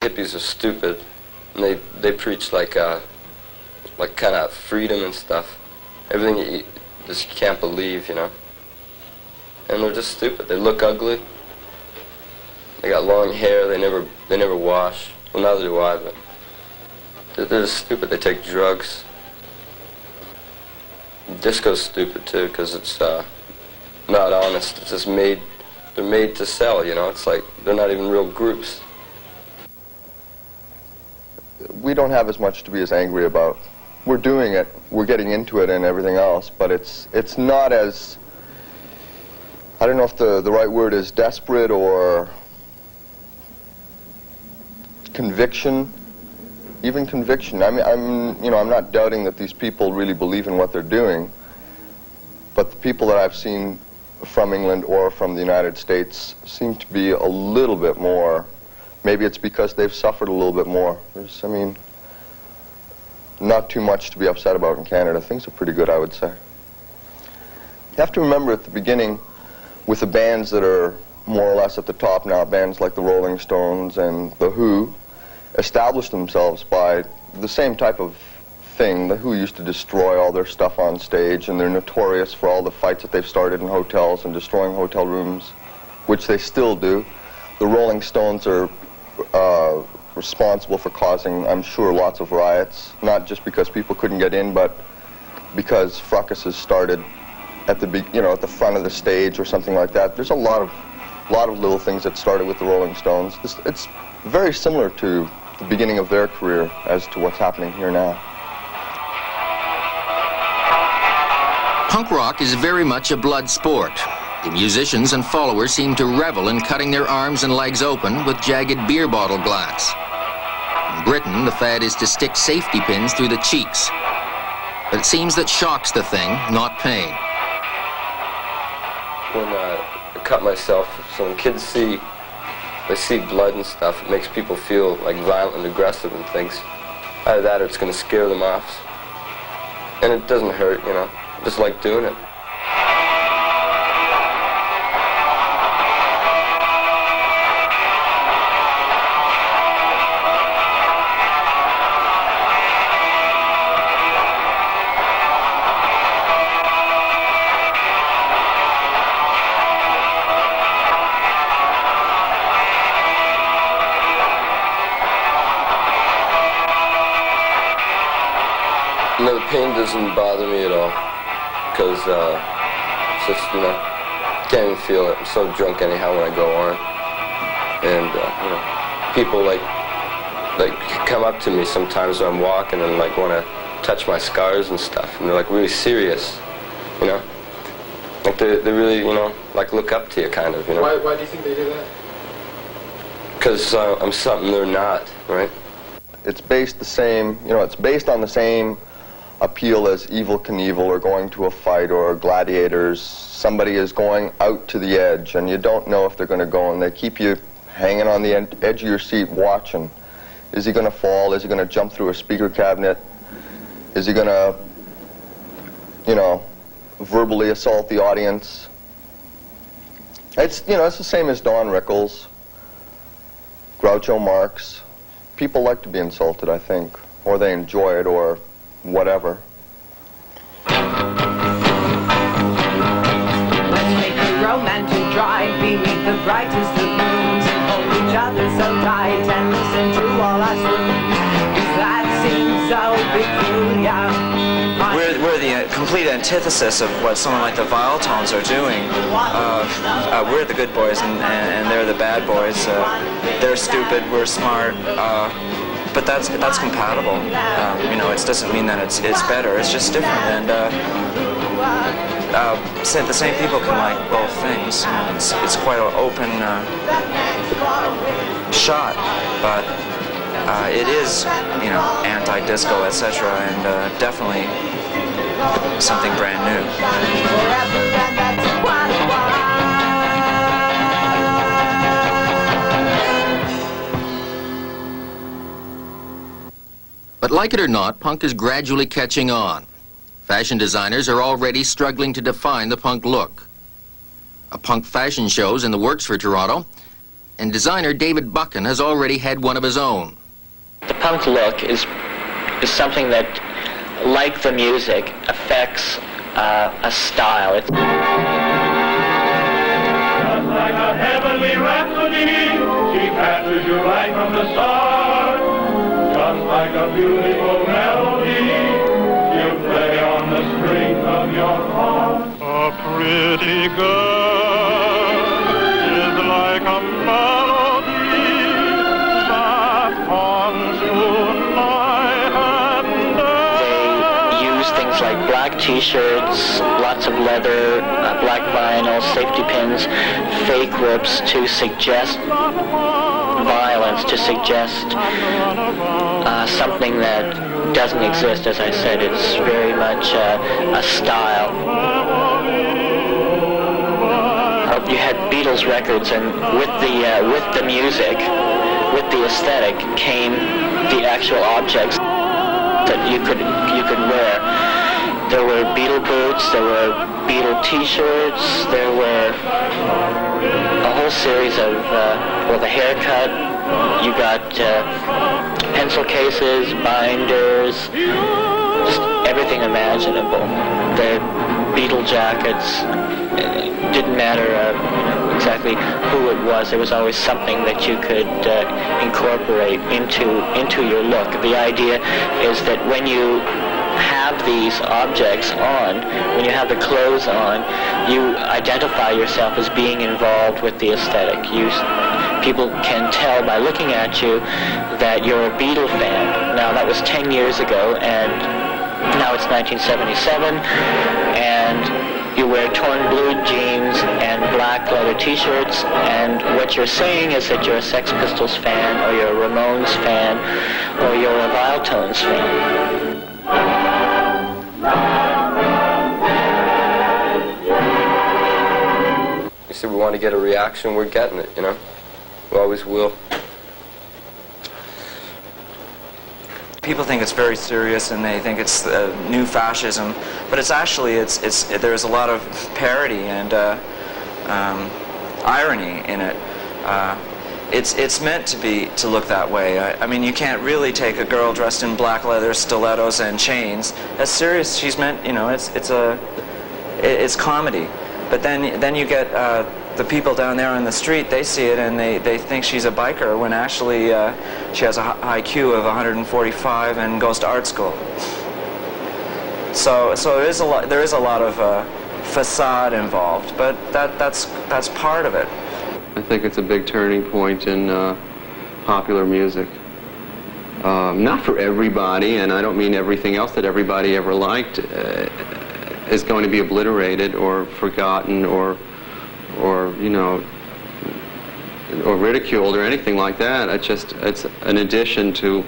Hippies are stupid, and they preach like kind of freedom and stuff. Everything you just can't believe, you know. And they're just stupid. They look ugly. They got long hair. They never wash. Well, neither do I, but they're just stupid. They take drugs. Disco's stupid too, because it's not honest. It's just made. They're made to sell, you know. It's like they're not even real groups. We don't have as much to be as angry about. We're doing it. We're getting into it and everything else, but it's not as, I don't know if the right word is desperate or conviction. Even conviction. I mean, I'm not doubting that these people really believe in what they're doing, but the people that I've seen from England or from the United States seem to be a little bit more. Maybe it's because they've suffered a little bit more. I mean, not too much to be upset about in Canada. Things are pretty good, I would say. You have to remember at the beginning, with the bands that are more or less at the top now, bands like the Rolling Stones and The Who, established themselves by the same type of thing. The Who used to destroy all their stuff on stage, and they're notorious for all the fights that they've started in hotels and destroying hotel rooms, which they still do. The Rolling Stones are responsible for causing, I'm sure, lots of riots, not just because people couldn't get in, but because fracasses started at the at the front of the stage or something like that. There's a lot of little things that started with the Rolling Stones. It's very similar to the beginning of their career as to what's happening here now. Punk rock is very much a blood sport. The musicians and followers seem to revel in cutting their arms and legs open with jagged beer bottle glass. In Britain, the fad is to stick safety pins through the cheeks. But it seems that shock's the thing, not pain. When I cut myself, so when kids see blood and stuff, it makes people feel like violent and aggressive and things. Either that or it's going to scare them off. And it doesn't hurt, you know. I just like doing it. No, the pain doesn't bother me at all, because it's just, you know, can't even feel it. I'm so drunk anyhow when I go on. And, you know, people like come up to me sometimes when I'm walking and like want to touch my scars and stuff, and they're like really serious, you know? Like they really, you know, like look up to you kind of, you know? Why do you think they do that? Because I'm something they're not, right? It's based the same, you know, it's based on the same appeal as Evel Knievel or going to a fight or Gladiators. Somebody is going out to the edge and you don't know if they're going to go, and they keep you hanging on the edge of your seat watching. Is he going to fall? Is he going to jump through a speaker cabinet? Is he going to, you know, verbally assault the audience? It's, you know, it's the same as Don Rickles, Groucho Marx. People like to be insulted, I think, or they enjoy it, or whatever. Let's make a romantic drive beneath the brightest of moons and hold each other so tight and listen to all our swoons. 'Cause that seems so peculiar. We're the complete antithesis of what someone like the Viletones are doing. We're the good boys and they're the bad boys. They're stupid, we're smart. But that's compatible. You know, it doesn't mean that it's better. It's just different. And the same people can like both things. It's quite an open shot, but it is, you know, anti-disco, etc., and definitely something brand new. But like it or not, punk is gradually catching on. Fashion designers are already struggling to define the punk look. A punk fashion show's in the works for Toronto, and designer David Buchan has already had one of his own. The punk look is something that, like the music, affects a style. Just like a heavenly rhapsody, she passes you right from the start. Just like a beautiful melody, you play on the strings of your heart. A pretty girl is like a melody that haunts you night and day. They use things like black t-shirts, lots of leather, black vinyl, safety pins, fake rips to suggest violence, to suggest something that doesn't exist. As I said, it's very much a style. You had Beatles records, and with the music, with the aesthetic, came the actual objects that you could wear. There were Beatle boots, there were Beatle t-shirts, there were a whole series of, the haircut. You got pencil cases, binders, just everything imaginable. The Beatle jackets, it didn't matter exactly who it was. There was always something that you could incorporate into your look. The idea is that when you have these objects on, when you have the clothes on, you identify yourself as being involved with the aesthetic. People can tell by looking at you that you're a Beatle fan. Now, that was 10 years ago, and now it's 1977, and you wear torn blue jeans and black leather t-shirts, and what you're saying is that you're a Sex Pistols fan, or you're a Ramones fan, or you're a Viletones fan. You see, we want to get a reaction, we're getting it, you know? We always will. People think it's very serious, and they think it's new fascism, but it's actually there's a lot of parody and irony in it. It's meant to look that way. I mean, you can't really take a girl dressed in black leather, stilettos, and chains as serious. She's meant, you know, it's comedy. But then you get the people down there on the street. They see it and they think she's a biker when actually she has a IQ of 145 and goes to art school. So there is a lot of facade involved, but that's part of it. I think it's a big turning point in popular music. Not for everybody, and I don't mean everything else that everybody ever liked is going to be obliterated or forgotten or you know, or ridiculed or anything like that. It's an addition to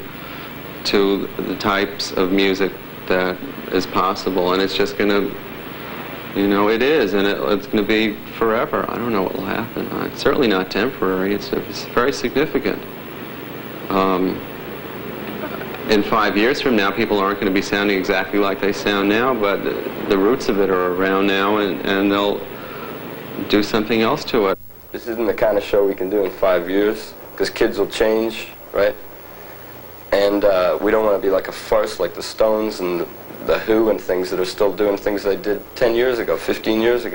the types of music that is possible, and it's just going to, you know, it is, and it's going to be forever. I don't know what will happen. It's certainly not temporary. It's very significant. In 5 years from now, people aren't going to be sounding exactly like they sound now, but the roots of it are around now, and they'll do something else to it. This isn't the kind of show we can do in 5 years, because kids will change, right? And we don't want to be like a farce like the Stones and the Who and things that are still doing things they did 10 years ago, 15 years ago.